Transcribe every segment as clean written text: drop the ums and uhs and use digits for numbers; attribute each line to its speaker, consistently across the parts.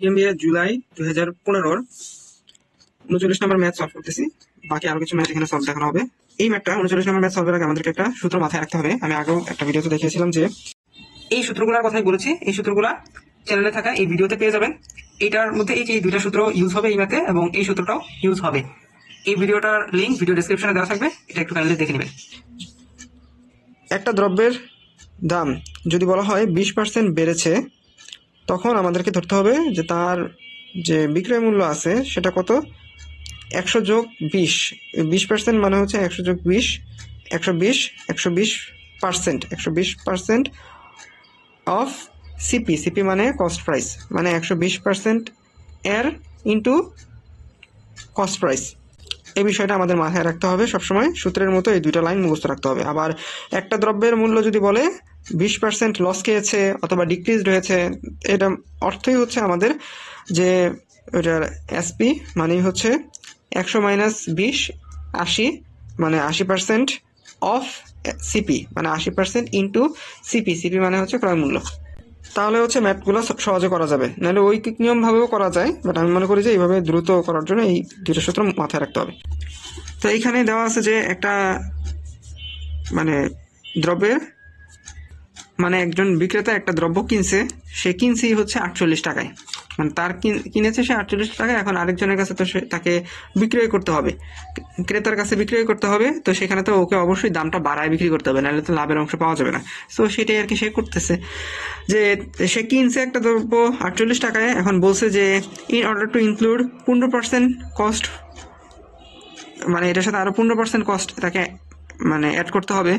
Speaker 1: MBA July 2015 39 নম্বর math solve করতেছি। বাকি আরো কিছু ম্যাথ এখানে সলভ দেখানো হবে। এই ম্যাথটা 39 নম্বর ম্যাথ সলভের আগে আমাদেরকে একটা সূত্র মাথায় রাখতে হবে। আমি আগেও একটা ভিডিওতে দেখিয়েছিলাম যে এই সূত্রগুলোর কথাই বলেছি। এই সূত্রগুলা চ্যানেলে থাকা এই ভিডিওতে পেয়ে যাবেন। এটার মধ্যে এই যে দুইটা সূত্র ইউজ হবে এই ম্যাথে, এবং এই সূত্রটাও ইউজ হবে। এই ভিডিওটার লিঙ্ক ভিডিও ডেসক্রিপশনে দেওয়া থাকবে, এটা একটু কাইন্ডলি দেখে নেবেন। একটা দ্রব্যের দাম যদি বলা হয় 20% বেড়েছে, তখন আমাদেরকে ধরতে হবে যে তার যে বিক্রয় মূল্য আছে সেটা কত। 100 যোগ 20, 20% মানে হচ্ছে 100 যোগ 20, 120, 120% অফ সিপি। সিপি মানে কস্ট প্রাইস, মানে 120% এর ইন্টু কস্ট প্রাইস। এই বিষয়টা আমাদের মাথায় রাখতে হবে সবসময়। সূত্রের মতো এই দুইটা লাইন মুখস্থ রাখতে হবে। আবার একটা দ্রব্যের মূল্য যদি বলে 20% লস খেয়েছে অথবা ডিক্রিজড হয়েছে, এটা অর্থই হচ্ছে আমাদের যে ওইটার এসপি মানেই হচ্ছে 100 মাইনাস 20, 80, মানে 80% অফ সিপি, মানে 80% ইন্টু সিপি। সিপি মানে হচ্ছে ক্রয় মূল্য। তাহলে হচ্ছে ম্যাথগুলো সহজে করা যাবে, নাহলে ঐকিক নিয়ম ভাবেও করা যায়, বাট আমি মনে করি যে এইভাবে দ্রুত করার জন্য এই দুটো সূত্র মাথায় রাখতে হবে। তো এইখানে দেওয়া আছে যে একটা মানে দ্রব্যের মানে একজন বিক্রেতা একটা দ্রব্য কিনছে, সে কিনছেই হচ্ছে 48 টাকায়, মানে তার কিনেছে সে 48 টাকায়। এখন আরেকজনের কাছে তো তাকে বিক্রয় করতে হবে, ক্রেতার কাছে বিক্রয় করতে হবে। তো সেখানে তো ওকে অবশ্যই দামটা বাড়ায় বিক্রি করতে হবে, নাহলে তো লাভের অংশ পাওয়া যাবে না। তো সেটাই আর কি সে করতেছে, যে সে কিনছে একটা দ্রব্য 48 টাকায়। এখন বলছে যে in order to include 15% cost, মানে এটার সাথে আরো 15% কস্ট তাকে মানে অ্যাড করতে হবে।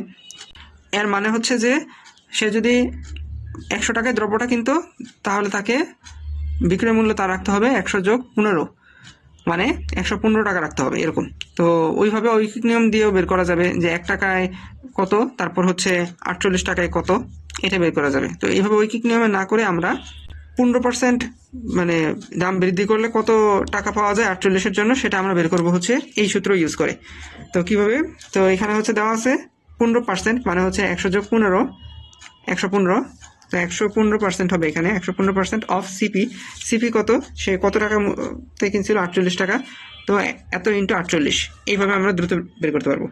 Speaker 1: এর মানে হচ্ছে যে সে যদি 100 টাকায় দ্রব্যটা কিনতো, তাহলে তাকে বিক্রয় মূল্য তার রাখতে হবে 100 যোগ 15, মানে 115 টাকা রাখতে হবে এরকম। তো ওইভাবে ঐকিক নিয়ম দিয়েও বের করা যাবে যে 1 টাকায় কত, তারপর হচ্ছে 48 টাকায় কত, এটা বের করা যাবে। তো এইভাবে ঐকিক নিয়মে না করে আমরা 15% মানে দাম বৃদ্ধি করলে কত টাকা পাওয়া যায় 48-এর জন্য, সেটা আমরা বের করবো হচ্ছে এই সূত্র ইউজ করে। তো কিভাবে, তো এখানে হচ্ছে দেওয়া আছে 15%, মানে হচ্ছে 100 যোগ 15, 115। তো 115% হবে এখানে, 115% অফ সিপি। সিপি কত, সে কত টাকা কিনছিল 48 টাকা, তো এত ইন্টু 48। এইভাবে আমরা দ্রুত বের করতে পারবো।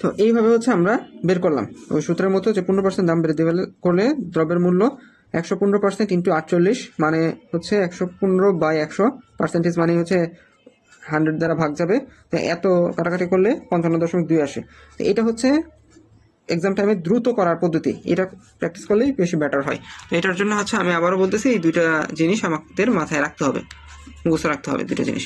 Speaker 1: তো এইভাবে হচ্ছে আমরা বের করলাম ওই সূত্রের মতো যে 15% দাম বৃদ্ধি করলে দ্রব্যের মূল্য 115% ইন্টু 48, মানে হচ্ছে 115/100, পার্সেন্টেজ মানে হচ্ছে 100 দ্বারা ভাগ যাবে। তো এত কাটাকাটি করলে 55.2 আসে। তো এটা হচ্ছে এক্সাম টাইমে দ্রুত করার পদ্ধতি, এটা প্র্যাকটিস করলেই বেশি বেটার হয়। তো এটার জন্য হচ্ছে আমি আবারও বলতেছি এই দুইটা জিনিস আমাদের মাথায় রাখতে হবে, মুখস্থ রাখতে হবে দুটো জিনিস।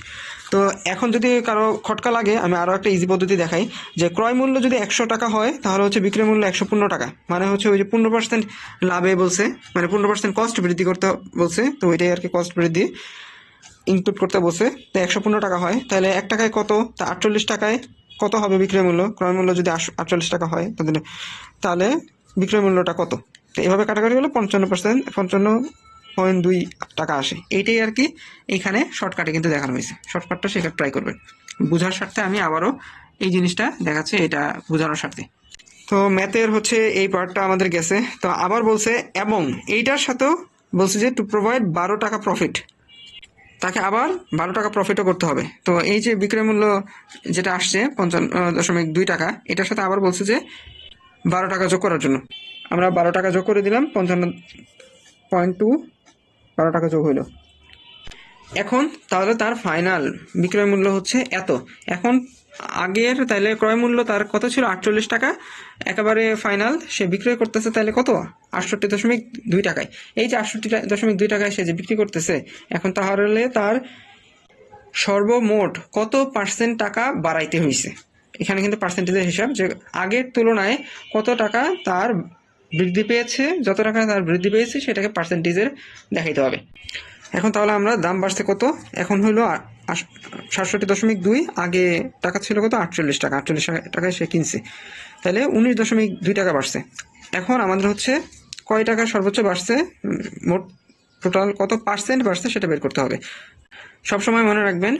Speaker 1: তো এখন যদি কারো খটকা লাগে, আমি আরও একটা ইজি পদ্ধতি দেখাই। যে ক্রয় মূল্য যদি 100 টাকা হয়, তাহলে হচ্ছে বিক্রয় মূল্য 115 টাকা, মানে হচ্ছে ওই যে 15% লাভে বলছে, মানে 15% কস্ট বৃদ্ধি করতে বলছে, তো ওইটাই আর কি কস্ট বৃদ্ধি ইনপুট করতে বসে। তো 115 টাকা হয়, তাহলে 1 টাকায় কত, তা 48 টাকায় কত হবে বিক্রয় মূল্য। ক্রয় মূল্য যদি 48 টাকা হয়, তাহলে বিক্রয় মূল্যটা কত। তো এভাবে কাটাকাটি হলে 55.2 টাকা আসে। এইটাই আর কি এইখানে শর্টকাটে কিন্তু দেখানো হয়েছে। শর্টকাটটা শেখার ট্রাই করবেন। বোঝার স্বার্থে আমি আবারও এই জিনিসটা দেখাচ্ছি, এটা বোঝানোর স্বার্থে। তো ম্যাথের হচ্ছে এই পার্টটা আমাদের গেছে। তো আবার বলছে এবং এইটার সাথেও বলছে যে টু প্রোভাইড 12 টাকা প্রফিট, তাকে আবার 12 টাকা প্রফিটও করতে হবে। তো এই যে বিক্রয় মূল্য যেটা আসছে 55.2 টাকা, এটার সাথে আবার বলছে যে 12 টাকা যোগ করার জন্য। আমরা 12 টাকা যোগ করে দিলাম, 55.2, 12 টাকা যোগ হইল। এখন তাহলে তার ফাইনাল বিক্রয় মূল্য হচ্ছে এত। এখন আগের তাহলে ক্রয় মূল্য তার কত ছিল 48 টাকা, একেবারে ফাইনাল সে বিক্রয় করতেছে তাহলে কত 68.2 টাকায়। এই যে 68.2 টাকায় সে যে বিক্রি করতেছে, এখন তাহলে তার সর্বমোট কত পার্সেন্ট টাকা বাড়াইতে হয়েছে। এখানে কিন্তু পার্সেন্টেজের হিসাব, যে আগের তুলনায় কত টাকা তার বৃদ্ধি পেয়েছে, যত টাকা তার বৃদ্ধি পেয়েছে সেটাকে পার্সেন্টেজের দেখাইতে হবে। এখন তাহলে আমরা দাম বাড়ছে কত, এখন হইলো 67.2, আগে টাকা ছিল কত 48 টাকা, 48 টাকায় সে কিনছে, তাহলে 19.2 টাকা বাড়ছে। এখন আমাদের হচ্ছে কয় টাকা সর্বোচ্চ বাড়ছে, মোট টোটাল কত পার্সেন্ট বাড়ছে সেটা বের করতে হবে। সবসময় মনে রাখবেন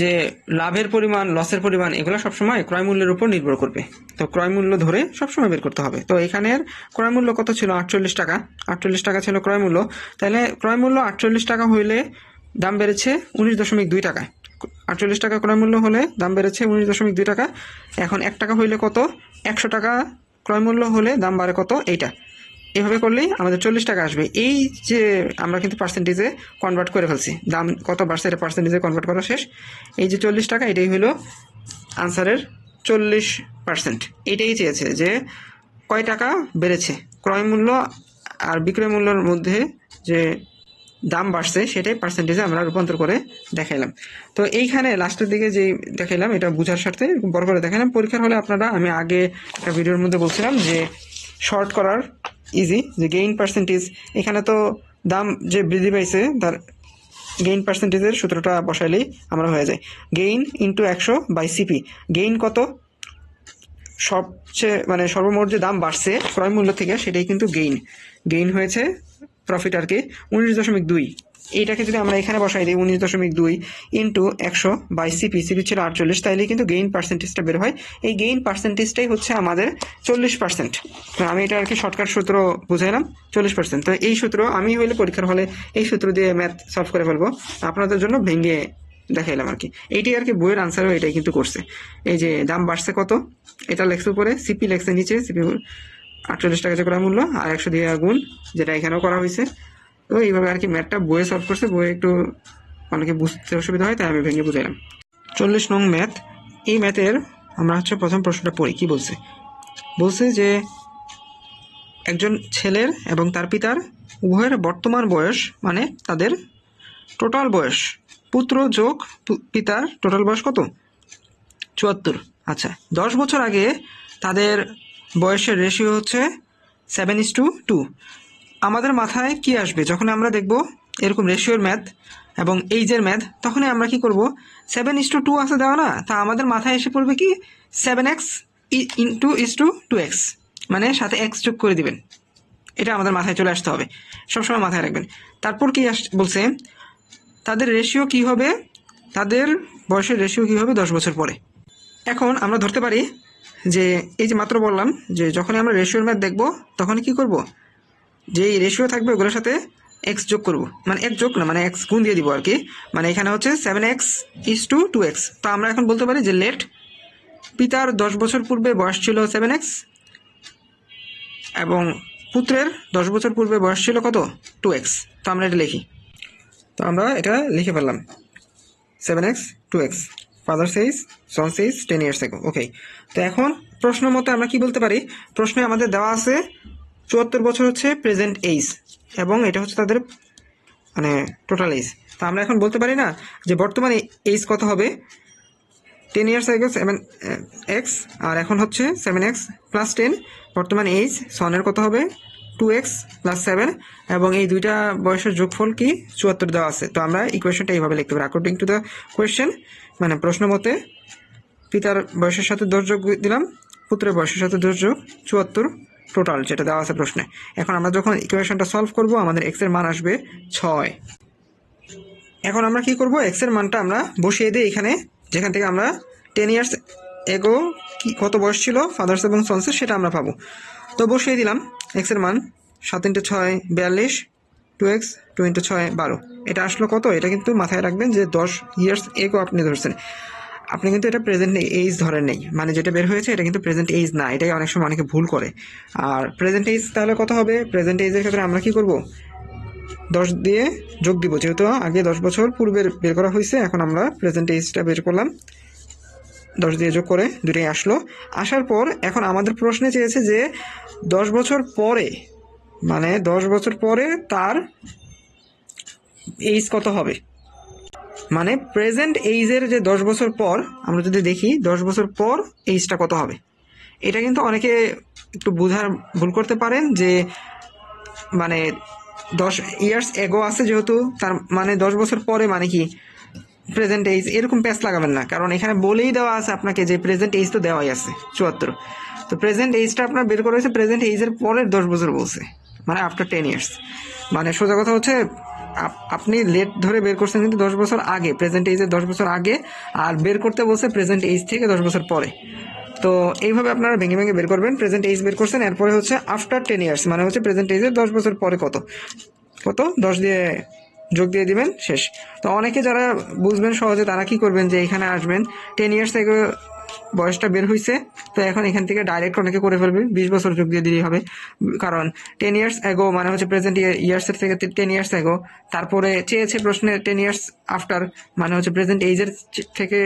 Speaker 1: যে লাভের পরিমাণ লসের পরিমাণ এগুলো সবসময় ক্রয় মূল্যের উপর নির্ভর করবে। তো ক্রয় মূল্য ধরে সবসময় বের করতে হবে। তো এখানের ক্রয় মূল্য কত ছিল 48 টাকা, 48 টাকা ছিল ক্রয় মূল্য। তাহলে ক্রয় মূল্য 48 টাকা হইলে দাম বেড়েছে 19.2 টাকা। 48 টাকা ক্রয় মূল্য হলে দাম বেড়েছে 19.2 টাকা। এখন 1 টাকা হইলে কত? 100 টাকা ক্রয় মূল্য হলে দাম বাড়ে কত? এইটা। এভাবে করলেই আমাদের 40 টাকা আসবে। এই যে আমরা কিন্তু পার্সেন্টেজে কনভার্ট করে ফেলছি, দাম কত বাড়ছে এটা পার্সেন্টেজে কনভার্ট করা শেষ। এই যে 40 টাকা, এটাই হলো আনসারের 40%। এটাই চেয়েছে যে কয় টাকা বেড়েছে, ক্রয় মূল্য আর বিক্রয় মূল্যের মধ্যে যে দাম বাড়ছে সেটাই পার্সেন্টেজে আমরা রূপান্তর করে দেখাইলাম। তো এইখানে লাস্টের দিকে যে দেখাইলাম এটা বোঝার স্বার্থে বড় করে দেখাইলাম। পরীক্ষার হলে আপনারা, আমি আগে একটা ভিডিওর মধ্যে বলছিলাম যে শর্ট করার ইজি, যে গেইন পার্সেন্টেজ, এখানে তো দাম যে বৃদ্ধি পাইছে তার গেইন পার্সেন্টেজের সূত্রটা বসাইলেই আমরা হয়ে যায় গেইন ইন্টু 100/CP। গেইন কত? সবচেয়ে মানে সর্বমোট যে দাম বাড়ছে ক্রয় মূল্য থেকে সেটাই কিন্তু গেইন হয়েছে প্রফিট আর কি 19.2। এইটাকে যদি আমরা এখানে বসাই দিই 19.2 ইন্টু 100/CP, সিপি ছিল 48, তাইলে কিন্তু গেইন পার্সেন্টেজটা বের হয়। এই গেইন পার্সেন্টেজটাই হচ্ছে আমাদের 40%। তো আমি এটা আর কি শর্টকাট সূত্র বুঝাইলাম 40%। তো এই সূত্র আমি হইলে পরীক্ষার হলে এই সূত্র দিয়ে ম্যাথ সলভ করে ফেলবো, আপনাদের জন্য ভেঙে দেখাইলাম আর কি। এইটাই আর কি বইয়ের আনসারও এটাই কিন্তু করছে। এই যে দাম বাড়ছে কত, এটা লেখছে উপরে, সিপি লেখছে নিচে, সিপি 48 টাকা যে করা মূল্য আর 100 দিয়ে গুণ, যেটা এখানেও করা হয়েছে। তো এইভাবে আর কি ম্যাথটা বইয়ে সলভ করছে। বইয়ে একটু অনেকে বুঝতে অসুবিধা হয়, তাই আমি ভেঙে বুঝাইলাম। 40 নং ম্যাথ। এই ম্যাথের আমরা হচ্ছে প্রথম প্রশ্নটা পড়ি। কি বলছে যে একজন ছেলের এবং তার পিতার উভয়ের বর্তমান বয়স, মানে তাদের টোটাল বয়স, পুত্র যোগ পিতার টোটাল বয়স কত? 74। আচ্ছা, 10 বছর আগে তাদের বয়সের রেশিও হচ্ছে 7:2। আমাদের মাথায় কি আসবে যখন আমরা দেখব এরকম রেশিওর ম্যাথ এবং এইজের ম্যাথ? তখনই আমরা কি করব, 7:2 আছে দেওয়া না, তা আমাদের মাথায় এসে পড়বে কি 7x ইন্টু 2x, মানে সাথে x যোগ করে দিবেন। এটা আমাদের মাথায় চলে আসতে হবে, সবসময় মাথায় রাখবেন। তারপর কি বলছে, তাদের রেশিও কি হবে, তাদের বয়সের রেশিও কি হবে 10 বছর পরে। এখন আমরা ধরতে পারি যে এই যে মাত্র বললাম যে যখনই আমরা রেশিওর ম্যাথ দেখব তখনই কি করব, যে রেশিও থাকবে ওগুলোর সাথে এক্স যোগ করব, মানে এক যোগ না, মানে এক্স গুণ দিয়ে দিব আর কি। মানে এখানে হচ্ছে 7x/2x। তো আমরা এখন বলতে পারি যে লেট পিতার 10 বছর পূর্বে বয়স ছিল 7x এবং পুত্রের 10 বছর পূর্বে বয়স ছিল কত? 2x। তো আমরা এটা লিখি। তো আমরা এটা লিখে ফেললাম 7x 2x। ফাদার সেইজ, সন সেইজ 10 years ago। ওকে, তো এখন প্রশ্ন মতে আমরা কি বলতে পারি, প্রশ্নে আমাদের দেওয়া আছে 74 বছর হচ্ছে প্রেজেন্ট এইজ এবং এটা হচ্ছে তাদের মানে টোটাল এইজ। তো আমরা এখন বলতে পারি না যে বর্তমানে এইজ কত হবে, 10 years ago 7x আর এখন হচ্ছে 7x + 10, বর্তমান এইজ সনের কত হবে 2x + 7 এবং এই দুইটা বয়সের যোগফল কি 74 দেওয়া আছে। তো আমরা ইকুয়েশনটা এইভাবে লিখতে পারি, অ্যাকর্ডিং টু দ্য কোয়েশ্চেন, মানে প্রশ্ন মতে পিতার বয়সের সাথে 10 যোগ দিলাম, পুত্রের বয়সের সাথে 10 যোগ 74 টোটাল যেটা দেওয়া আছে প্রশ্নে। এখন আমরা যখন ইকুয়েশনটা সলভ করব আমাদের x এর মান আসবে 6। এখন আমরা কি করব, x এর মানটা আমরা বসিয়ে দিই এখানে, যেখান থেকে আমরা 10 years ago কি কত বয়স ছিল ফাদার্স এবং সন্সের সেটা আমরা পাবো। তো বসিয়ে দিলাম x এর মান, 7 × 6 42, 2x 2 × 6 12। এটা আসলো কত? এটা কিন্তু মাথায় রাখবেন যে 10 years ago আপনি ধরছেন, আপনি কিন্তু এটা প্রেজেন্ট এইজ ধরেন নেই, মানে যেটা বের হয়েছে এটা কিন্তু প্রেজেন্ট এইজ না। এটাই অনেক সময় অনেকে ভুল করে। আর প্রেজেন্ট এইজ তাহলে কত হবে, প্রেজেন্ট এইজের ক্ষেত্রে আমরা কি করব, 10 দিয়ে যোগ দিব, যেহেতু আগে 10 বছর পূর্বের বের করা হয়েছে, এখন আমরা প্রেজেন্ট এইজটা বের করলাম, 10 দিয়ে যোগ করে দুটাই আসলো। আসার পর এখন আমাদের প্রশ্নে চেয়েছে যে 10 বছর পরে, মানে 10 বছর পরে তার এইজ কত হবে, মানে প্রেজেন্ট এইজের যে 10 বছর পর আমরা যদি দেখি 10 বছর পর এইজটা কত হবে। এটা কিন্তু অনেকে একটু বোঝার ভুল করতে পারেন যে মানে 10 years ago আছে যেহেতু তার মানে 10 বছর পরে মানে কি প্রেজেন্ট এইজ, এরকম প্যাচ লাগাবেন না, কারণ এখানে বলেই দেওয়া আছে আপনাকে যে প্রেজেন্ট এইজ তো দেওয়াই আছে 74। তো প্রেজেন্ট এইজটা আপনার বের করা হয়েছে প্রেজেন্ট এইজের পরের 10 বছর বলছে, মানে আফটার 10 years। মানে সোজা কথা হচ্ছে আপনি লেট ধরে বের করছেন কিন্তু 10 বছর আগে, প্রেজেন্ট এইজের 10 বছর আগে, আর বের করতে বলছে প্রেজেন্ট এইজ থেকে 10 বছর পরে। তো এইভাবে আপনারা ভেঙে ভেঙে বের করবেন। প্রেজেন্ট এইজ বের করছেন, এরপরে হচ্ছে আফটার 10 years, মানে হচ্ছে প্রেজেন্ট এইজের 10 বছর পরে কত 10 দিয়ে যোগ দিয়ে দিবেন, শেষ। তো অনেকে যারা বুঝবেন সহজে তারা কি করবেন, যে এখানে আসবেন 10 ইয়ার্স থেকে বয়সটা বের হয়েছে, তো এখন এখান থেকে ডাইরেক্ট অনেকে করে ফেলবে 20 বছর যোগ দিয়ে দিলেই হবে। কারণ 10 ইয়ার্স এগো মানে হচ্ছে প্রেজেন্ট ইয়ার্সের থেকে 10 ইয়ার্স এগো, তারপরে চেয়েছে প্রশ্নে 10 ইয়ার্স আফটার মানে হচ্ছে প্রেজেন্ট এইজের থেকে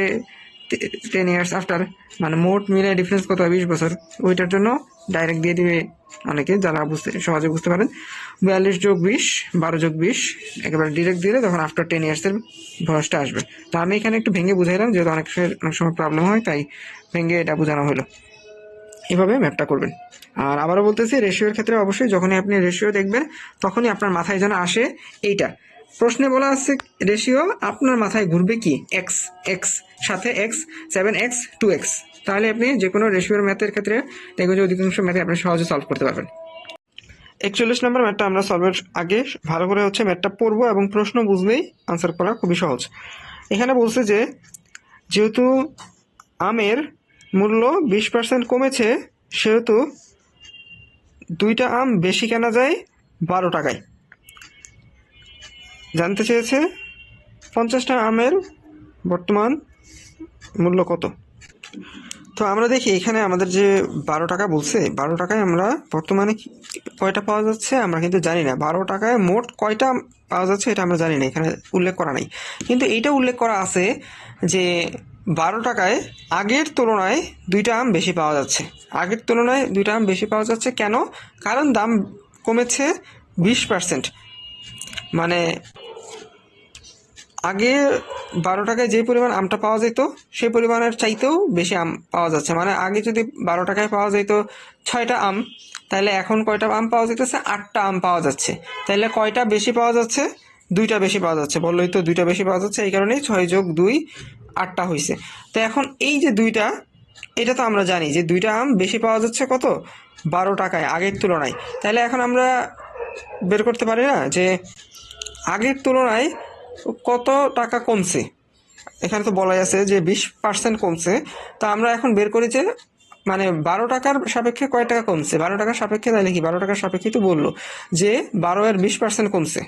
Speaker 1: 10 ইয়ার্স আফটার, মানে মোট মিলে ডিফারেন্স কত হয় 20 বছর, ওইটার জন্য ডাইরেক্ট দিয়ে দিবে অনেকে যারা সহজে বুঝতে পারেন। 42 যোগ 20 12 যোগ 20 একেবারে ডিরেক্ট দিলে তখন আফটার 10 ইয়ার্সের বয়সটা আসবে। তো আমি এখানে একটু ভেঙে বুঝাইলাম, যেহেতু অনেক সময় প্রবলেম হয় তাই ভেঙে এটা বোঝানো হলো। এভাবে ম্যাপটা করবেন। আর আবারও বলতেছি, রেশিওর ক্ষেত্রে অবশ্যই যখনই আপনি রেশিও দেখবেন তখনই আপনার মাথায় যেন আসে এইটা, প্রশ্নে বলা আছে রেশিও, আপনার মাথায় ঘুরবে কি এক্স, এক্স সাথে এক্স, 7x 2x, তাহলে আপনি যে কোনো রেশিওর ম্যাথের ক্ষেত্রে দেখবেন যে অধিকাংশ ম্যাথে আপনি সহজে সলভ করতে পারবেন। 41 নম্বর ম্যাথটা আমরা সলভের আগে ভালো করে হচ্ছে ম্যাথটা পড়বো এবং প্রশ্ন বুঝলেই আনসার করা খুবই সহজ। এখানে বলছে যে যেহেতু আমের মূল্য 20% কমেছে, সেহেতু 2টা আম বেশি কেনা যায় 12 টাকায়। জানতে চেয়েছে 50টা আমের বর্তমান মূল্য কত। তো আমরা দেখি এখানে আমাদের যে 12 টাকা বলছে, 12 টাকায় আমরা বর্তমানে কয়টা পাওয়া যাচ্ছে আমরা কিন্তু জানি না। 12 টাকায় মোট কয়টা পাওয়া যাচ্ছে এটা আমরা জানি না, এখানে উল্লেখ করা নাই। কিন্তু এইটা উল্লেখ করা আছে যে 12 টাকায় আগের তুলনায় 2টা আম বেশি পাওয়া যাচ্ছে। আগের তুলনায় 2টা আম বেশি পাওয়া যাচ্ছে কেন? কারণ দাম কমেছে 20%। মানে আগে 12 টাকায় যে পরিমাণ আমটা পাওয়া যেত সেই পরিমাণের চাইতেও বেশি আম পাওয়া যাচ্ছে। মানে আগে যদি 12 টাকায় পাওয়া যেত 6টা আম, তাহলে এখন কয়টা আম পাওয়া যেতেছে? 8টা আম পাওয়া যাচ্ছে। তাহলে কয়টা বেশি পাওয়া যাচ্ছে? 2টা বেশি পাওয়া যাচ্ছে। বললোই তো 2টা বেশি পাওয়া যাচ্ছে, এই কারণেই 6 যোগ 2 8টা হয়েছে। তো এখন এই যে 2টা, এটা তো আমরা জানি যে 2টা আম বেশি পাওয়া যাচ্ছে কত? 12 টাকায় আগের তুলনায়। তাহলে এখন আমরা বের করতে পারি না যে আগের তুলনায় কত টাকা কমছে। এখানে তো বলাই আছে যে 20% কমছে। তা আমরা এখন বের করি যে মানে 12 টাকার সাপেক্ষে কয় টাকা কমছে। 12 টাকার সাপেক্ষে তাহলে কি 12 টাকার সাপেক্ষে তো বললো যে 12 এর 20% কমছে,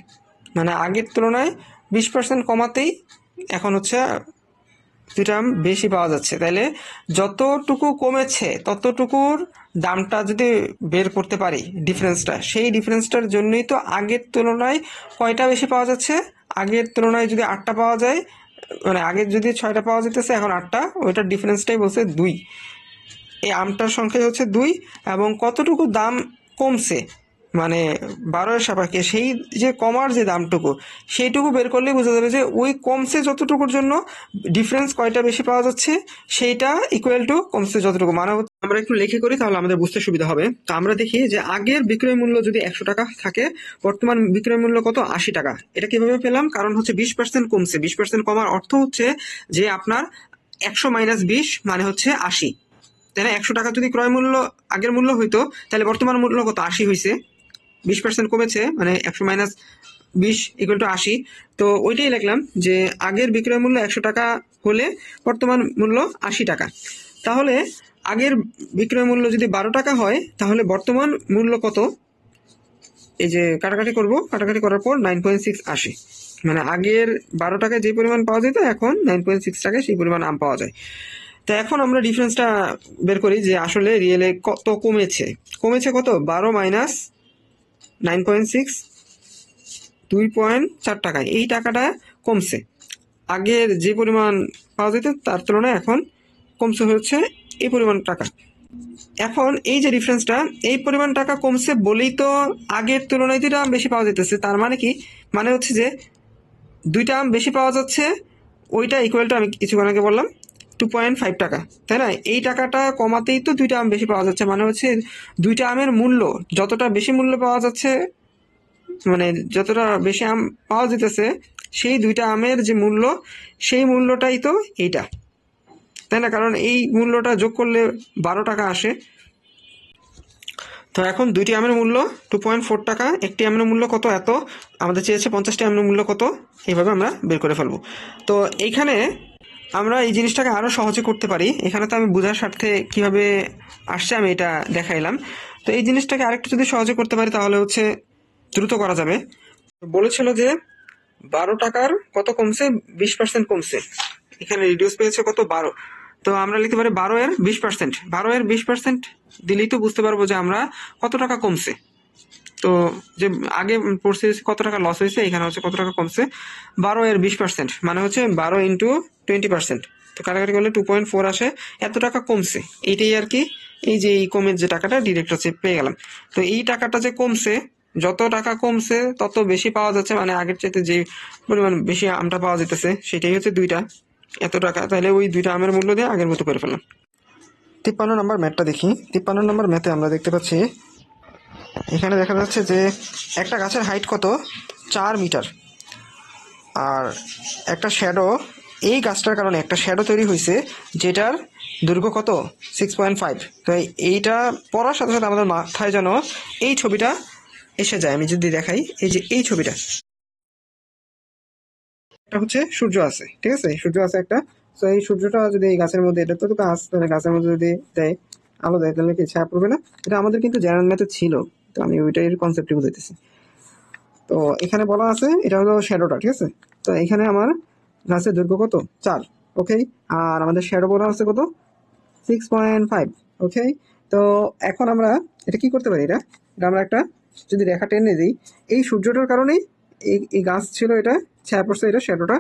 Speaker 1: মানে আগের তুলনায় 20% কমাতেই এখন হচ্ছে 2টা আম বেশি পাওয়া যাচ্ছে। তাহলে যতটুকু কমেছে ততটুকুর দামটা যদি বের করতে পারি ডিফারেন্সটা, সেই ডিফারেন্সটার জন্যই তো আগের তুলনায় কয়টা বেশি পাওয়া যাচ্ছে। আগের তুলনায় যদি 8টা পাওয়া যায়, মানে আগের যদি 6টা পাওয়া যেতেছে এখন 8টা, ওইটার ডিফারেন্সটাই বলছে 2। এই আমটার সংখ্যা হচ্ছে 2 এবং কতটুকু দাম কমছে মানে 12 এর সাপেক্ষে সেই যে কমার যে দামটুকু সেইটুকু বের করলে বোঝা যাবে যে ওই কমছে যতটুকুর জন্য ডিফারেন্স কয়টা বেশি পাওয়া যাচ্ছে সেইটা ইকুয়াল টু কমছে যতটুকু। মানে আমরা একটু লিখে করি তাহলে আমাদের বুঝতে সুবিধা হবে। তো আমরা দেখি যে আগের বিক্রয় মূল্য যদি 100 টাকা থাকে, বর্তমান বিক্রয় মূল্য কত? 80 টাকা। এটা কিভাবে পেলাম? কারণ হচ্ছে 20% কমছে। 20% কমার অর্থ হচ্ছে যে আপনার 100 মাইনাস 20 মানে হচ্ছে 80। তাই না? 100 টাকা যদি ক্রয় মূল্য আগের মূল্য হইতো, তাহলে বর্তমান মূল্য কত? 80 হয়েছে। 20% কমেছে, মানে 100 মাইনাস 20 ইকুয়াল টু 80। তো ওইটাই লিখলাম যে আগের বিক্রয় মূল্য 100 টাকা হলে বর্তমান মূল্য 80 টাকা। তাহলে আগের বিক্রয় মূল্য যদি 12 টাকা হয় তাহলে বর্তমান মূল্য কত? এই যে কাটাকাটি করব, কাটাকাটি করার পর 9.6 আসে। মানে আগের 12 টাকায় যে পরিমাণ পাওয়া যেত এখন 9.6 টাকায় সেই পরিমাণ আম পাওয়া যায়। তো এখন আমরা ডিফারেন্সটা বের করি যে আসলে রিয়েলে কত কমেছে। কমেছে কত? 12 মাইনাস 9.6, 2.4 টাকায় এই টাকাটা কমছে। আগের যে পরিমাণ পাওয়া যেত তার তুলনায় এখন কমছে হচ্ছে এই পরিমাণ টাকা। এখন এই যে ডিফারেন্সটা, এই পরিমাণ টাকা কমছে বলেই তো আগের তুলনায় 2টা আম বেশি পাওয়া যেতেছে। তার মানে কি? মানে হচ্ছে যে 2টা আম বেশি পাওয়া যাচ্ছে, ওইটা ইকুয়াল টু আমি কিছুক্ষণ আগে বললাম 2.5 টাকা, তাই না? এই টাকাটা কমাতেই তো 2টা আম বেশি পাওয়া যাচ্ছে। মানে হচ্ছে 2টা আমের মূল্য যতটা বেশি মূল্য পাওয়া যাচ্ছে, মানে যতটা বেশি আম পাওয়া যেতেছে, সেই 2টা আমের যে মূল্য সেই মূল্যটাই তো এইটা, তাই না? কারণ এই মূল্যটা যোগ করলে 12 টাকা আসে। তো এখন 2টি আমের মূল্য 2.4 টাকা, একটি আমের মূল্য কত? এত। আমাদের চেয়েছে 50টি আমের মূল্য কত, এইভাবে আমরা বের করে ফেলবো। তো এইখানে আমরা এই জিনিসটাকে আরও সহজে করতে পারি। এখানে তো আমি বোঝার স্বার্থে কিভাবে আসছে আমি এটা দেখাইলাম। তো এই জিনিসটাকে আরেকটু যদি সহজে করতে পারি তাহলে হচ্ছে দ্রুত করা যাবে। বলেছিল যে 12 টাকার কত কমছে, 20% কমছে। এখানে রিডিউস পেয়েছে কত, 12। তো আমরা লিখতে পারি 12 এর 20%। 12 এর 20% দিলেই তো বুঝতে পারবো যে আমরা কত টাকা কমছে। তো যে আগে পড়ছে কত টাকা লস হয়েছে, এখানে হচ্ছে কত টাকা কমছে, 12 এর 20% মানে হচ্ছে 12 ইন্টু 20%। তো কাটাকাটি করলে 2.4 আসে, এত টাকা কমছে। এইটাই আর কি, এই যে এই কমের যে টাকাটা ডিরেক্ট হচ্ছে পেয়ে গেলাম। তো এই টাকাটা যে কমছে, যত টাকা কমছে তত বেশি পাওয়া যাচ্ছে, মানে আগের চাইতে যে পরিমাণ বেশি আমটা পাওয়া যেতেছে সেটাই হচ্ছে 2টা, এত টাকা। তাহলে ওই 2টা আমের মূল্য দিয়ে আগের মতো করে ফেললাম। 53 নম্বর ম্যাথটা দেখি। 53 নম্বর ম্যাথে আমরা দেখতে পাচ্ছি এখানে দেখা যাচ্ছে যে একটা গাছের হাইট কত, 4 মিটার। আর একটা শ্যাডো, এই গাছটার কারণে একটা শ্যাডো তৈরি হয়েছে যেটার দৈর্ঘ্য কত, 6.5। তো এইটা পড়ার সাথে সাথে আমাদের মাথায় যেন এই ছবিটা এসে যায়। আমি যদি দেখাই, এই যে এই ছবিটা, একটা হচ্ছে সূর্য আছে, ঠিক আছে, সূর্য আছে একটা। তো এই সূর্যটা যদি এই গাছের মধ্যে, এটা তো গাছ, তাহলে গাছের মধ্যে যদি দেয়, আলো দেয়, তাহলে কি ছায়া পড়বে না? এটা আমাদের কিন্তু জেনারেল ম্যাথে ছিল, তো আমি ওইটাই কনসেপ্টে বুঝাইতেছি। তো এখানে বলা আছে এটা হলো শ্যাডোটা, ঠিক আছে। তো এখানে আমার গাছের দৈর্ঘ্য কত, 4, ওকে। আর আমাদের শ্যাডো বলা আছে কত, 6.5, ওকে। তো এখন আমরা এটা কি করতে পারি, এটা আমরা একটা যদি রেখা টেনে দিই, এই সূর্যটার কারণেই এই গাছ ছিল, এটা ছায়া পড়ছে, এটা শ্যাডোটা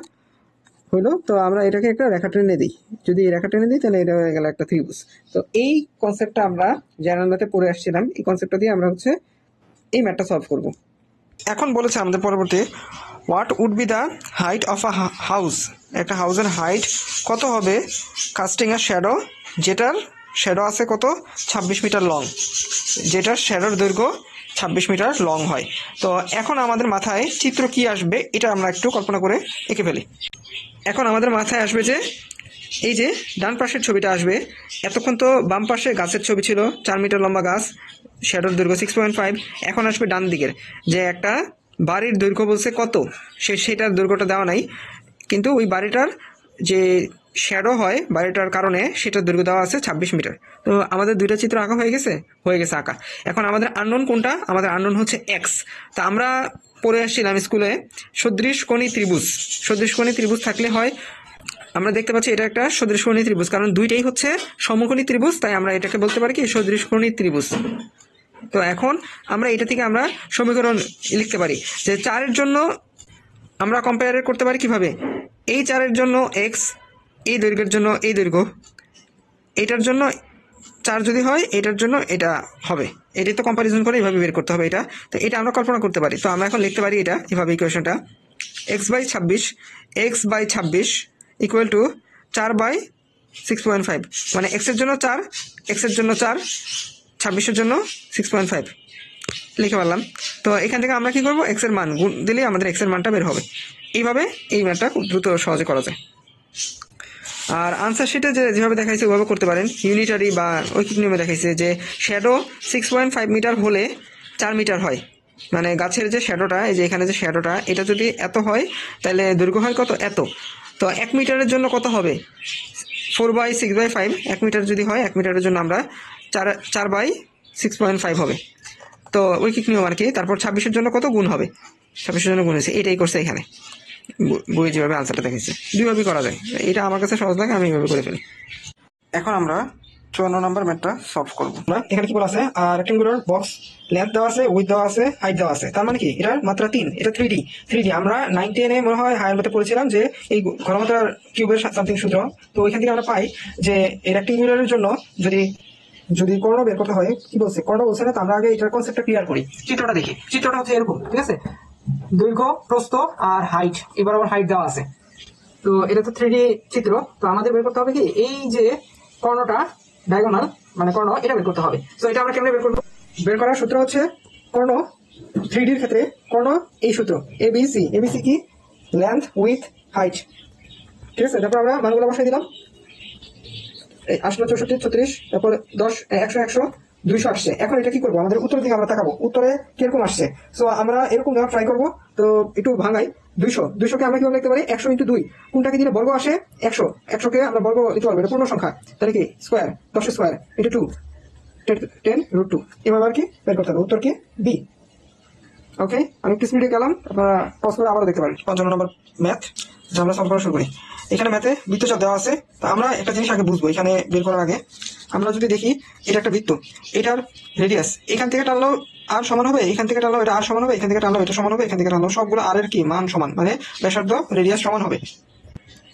Speaker 1: হইলো। তো আমরা এটাকে একটা রেখা টেনে দিই, যদি এই রেখা টেনে দিই তাহলে এটা হয়ে গেল একটা ত্রিভুজ। তো এই কনসেপ্টটা আমরা জেনারেল ম্যাথে পড়ে আসছিলাম, এই কনসেপ্টটা দিয়ে আমরা হচ্ছে এই ম্যাথটা সলভ করব। এখন বলেছে আমাদের পরবর্তী, what would be the height of a house, একটা হাউসের হাইট কত হবে কাস্টিং আ শ্যাডো, যেটার শ্যাডো আছে কত, 26 মিটার লং, যেটার শ্যাডোর দৈর্ঘ্য 26 মিটার লং হয়। তো এখন আমাদের মাথায় চিত্র কি আসবে, এটা আমরা একটু কল্পনা করে এঁকে ফেলি। এখন আমাদের মাথায় আসবে যে এই যে ডান পাশের ছবিটা আসবে, এতক্ষণ তো বাম পাশে গাছের ছবি ছিল, 4 মিটার লম্বা গাছ, শ্যাডোর দৈর্ঘ্য 6.5। এখন আসবে ডান দিকের, যে একটা বাড়ির দৈর্ঘ্য বলছে কত, সেটার দৈর্ঘ্যটা দেওয়া নাই, কিন্তু ওই বাড়িটার যে শ্যাডো হয় বাড়িটার কারণে সেটার দৈর্ঘ্য দেওয়া আছে 26 মিটার। তো আমাদের 2টা চিত্র আঁকা হয়ে গেছে আঁকা। এখন আমাদের আননোন কোনটা, আমাদের আননোন হচ্ছে এক্স। তা আমরা পড়ে আসছিলাম স্কুলে সদৃশকোণী ত্রিভুজ, সদৃশকোণী ত্রিভুজ থাকলে হয়, আমরা দেখতে পাচ্ছি এটা একটা সদৃশকোণী ত্রিভুজ, কারণ দুইটাই হচ্ছে সমকোণী ত্রিভুজ, তাই আমরা এটাকে বলতে পারি কি, সদৃশকোণী ত্রিভুজ। তো এখন আমরা এটা থেকে আমরা সমীকরণ লিখতে পারি যে 4-এর জন্য আমরা কম্পেয়ার করতে পারি কিভাবে, এই 4-এর জন্য এক্স, এই দৈর্ঘ্যের জন্য এই দৈর্ঘ্য, এটার জন্য 4 যদি হয় এটার জন্য এটা হবে, এটাই তো কম্পারিজন করে এইভাবে বের করতে হবে এটা। তো এটা আমরা কল্পনা করতে পারি। তো আমরা এখন লিখতে পারি এটা এভাবে, ইকুয়েশনটা x/26 ইকুয়াল টু 4/6.5, মানে এক্সের জন্য 4, এক্সের জন্য 4, 26-এর জন্য 6.5 লিখে পারলাম। তো এখান থেকে আমরা কি করবো, এক্সের মান গুণ দিলে আমাদের এক্সের মানটা বের হবে। এইভাবে এই ম্যাথটা খুব দ্রুত সহজে করা যায়। আর আনসার শিটে যেভাবে দেখাইছে ওইভাবে করতে পারেন, ইউনিটারি বা ঐকিক নিয়মে দেখাইছে যে শ্যাডো 6.5 মিটার হলে 4 মিটার হয়, মানে গাছের যে শ্যাডোটা, এই যে এখানে যে শ্যাডোটা, এটা যদি এত হয় তাহলে দৈর্ঘ্য হয় কত, এত। তো 1 মিটারের জন্য কত হবে, 4/6/5, 1 মিটার যদি হয় 1 মিটারের জন্য আমরা 4/6.5 হবে। তো ঐকিক নিয়ম আর কি। তারপর 26-এর জন্য কত গুণ হবে, 26-এর জন্য গুণ হয়েছে, এটাই করছে এখানে বই যেভাবে আনসারটা দেখেছে। দুইভাবেই করা যায়, এটা আমার কাছে সহজ লাগে, আমি এইভাবে করে ফেলি। এখন আমরা 54 নম্বর ম্যাথটা সলভ করবো। এখানে কি বলা আছে, রেক্টেঙ্গুলার বক্স, লেন্থ দেওয়া আছে, উইথ দেওয়া আছে, হাইট দেওয়া আছে। তার মানে কি, এটা মাত্রা 3, এটা 3D। আমরা 9-10 মনে হয় হায়ার মধ্যে পড়েছিলাম যে এই ঘনমাত্রার কিউবের সামথিং সূত্র। তো ওইখান থেকে আমরা পাই যে এই রেক্টেঙ্গুলারের জন্য যদি কর্ণ বের করতে হয়, কি বলছে, কর্ণ বলছে না, তো আমরা আগে এটার কনসেপ্টটা ক্লিয়ার করি। চিত্রটা দেখি, চিত্রটা হচ্ছে এরকম, ঠিক আছে, দৈর্ঘ্য, প্রস্থ আর হাইট, এবার আবার হাইট দেওয়া আছে। তো এটা তো 3D চিত্র। তো আমাদের বের করতে হবে কি, এই যে কর্ণটা, ডায়াগোনাল মানে কর্ণ, এটা বের করতে হবে। তো এটা আমরা কেমনে বের করবো, বের করার সূত্র হচ্ছে কর্ণ 3Dর ক্ষেত্রে কর্ণ এই সূত্র এবিসি। এবিসি কি, লেন্থ উইথ হাইট, ঠিক আছে। তারপর আমরা মানগুলো বসাই দিলাম, এই আসলো 64, 36, তারপর 10, 100, 100, 200 আসছে। এখন এটা কি করবো, আমাদের উত্তরের দিকে আমরা তাকাবো, উত্তরে কিরকম আসছে। সো আমরা এরকম দেওয়া ট্রাই করবো। তো একটু ভাঙাই, 200 কে আমরা কিভাবে লিখতে পারি, 100 × 2, কোনটাকে দিলে বর্গ আসে, 100 কে আমরা বর্গ লিখতে পারবো, এটা পূর্ণ সংখ্যা, তাহলে কি স্কোয়ার, 10 স্কোয়ার × 2, 10√2, এভাবে আর কি বের করতে হবে। উত্তর কি, বি। ওকে, আমি একটু স্পিডে গেলাম, আপনারা পজ করে আবারও দেখতে পারেন। 55 নম্বর ম্যাথ, যা আমরা সলভ করা শুরু করি। এখানে ম্যাথে বৃত্তচাপ দেওয়া আছে। তো আমরা একটা জিনিস আগে বুঝবো এখানে বের করার আগে। আমরা যদি দেখি এটা একটা বৃত্ত, এটার রেডিয়াস এখান থেকে টানলেও আর সমান হবে, এখান থেকে টানলেও এটা আর সমান হবে, এখান থেকে টানলেও এটা সমান হবে, এখান থেকে টানলেও সবগুলো আর এর কি মান সমান, মানে ব্যাসার্ধ রেডিয়াস সমান হবে।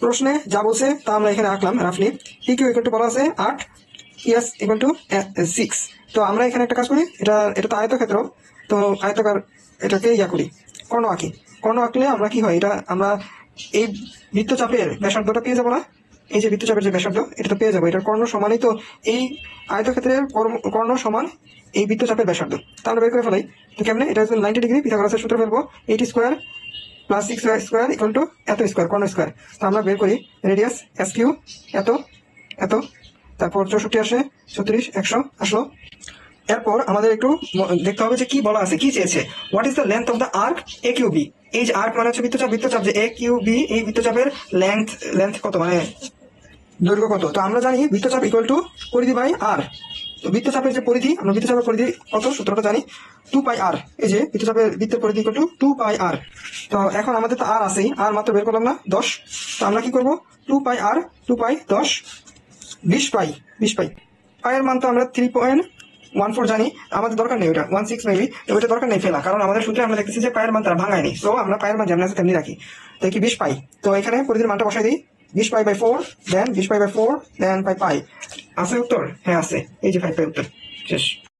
Speaker 1: প্রশ্নে যা বলছে তা আমরা এখানে আঁকলাম রাফলি। পি কিউ ইকুয়াল টু বলা আছে 8, ইয়াস ইকুয়াল টু 6। তো আমরা এখানে একটা কাজ করি, এটা তো আয়তক্ষেত্র, তো আয়তকার এটাকে করি, কর্ণ আঁকি। কর্ণ আঁকলে আমরা কি হয়, এটা আমরা এই বৃত্তচাপের ব্যাসার্ধটা পেয়ে যাবো না, এই যে বৃত্তচাপের যে ব্যাসার্ধ এটা তো পেয়ে যাবো, এটার কর্ণ সমানই তো এই আয়তক্ষেত্রের কর্ণ সমান এই বৃত্তচাপের ব্যাসার্ধ। তা আমরা বের করে ফেলাই। তো কেমনে, এটা হচ্ছে 90 ডিগ্রি, পিথাগোরাসের সূত্র ফেলবো, 8 square plus 6 square equal to এত স্কোয়ার, কর্ণ স্কোয়ার। তো আমরা বের করি রেডিয়াস এস কিউ এত এত, তারপর 64 আসে, 36, 100 আসলো। এরপর আমাদের একটু দেখতে হবে যে কি বলা আছে, কি চেয়েছে। What is the length of the arc A Q B. এই যে আর্ক মানে হচ্ছে বৃত্তচাপ, বৃত্তচাপ যে এ কিউ বি, এই বৃত্তচাপের লেন্থ কত, মানে দৈর্ঘ্য কত। তো আমরা জানি বৃত্তচাপ ইকুয়াল টু পরিধি বাই আর। তো বৃত্তচাপের যে পরিধি, আমরা বৃত্তচাপের পরিধি কত সূত্রটা জানি, 2 পাই আর। এই যে বৃত্তের পরিধি ইকুয়াল টু 2 পাই আর। তো এখন আমাদের তো আর আছেই, আর মাত্র বের করলাম না 10। তো আমরা কি করব, 2 পাই আর 2 পাই 10, 20 পাই। পায়ের মান তো আমরা 3.14 জানি, আমাদের দরকার নেই ওটা, 16 মেবি, ওইটা দরকার নেই ফেলা, কারণ আমাদের সূত্রে আমরা দেখতেছি যে পায়ের মান তারা ভাঙায়নি। তো আমরা পায়ের মান যেমন আছে তেমনি রাখি। তো কি 20 পাই, তো এখানে পরিধির মানটা বসাই দিই, 20 pi by 4, then 20 pi by 4, দেন পাই আছে উত্তর, হ্যাঁ আছে, এই যে 5 পাই উত্তর, শেষ।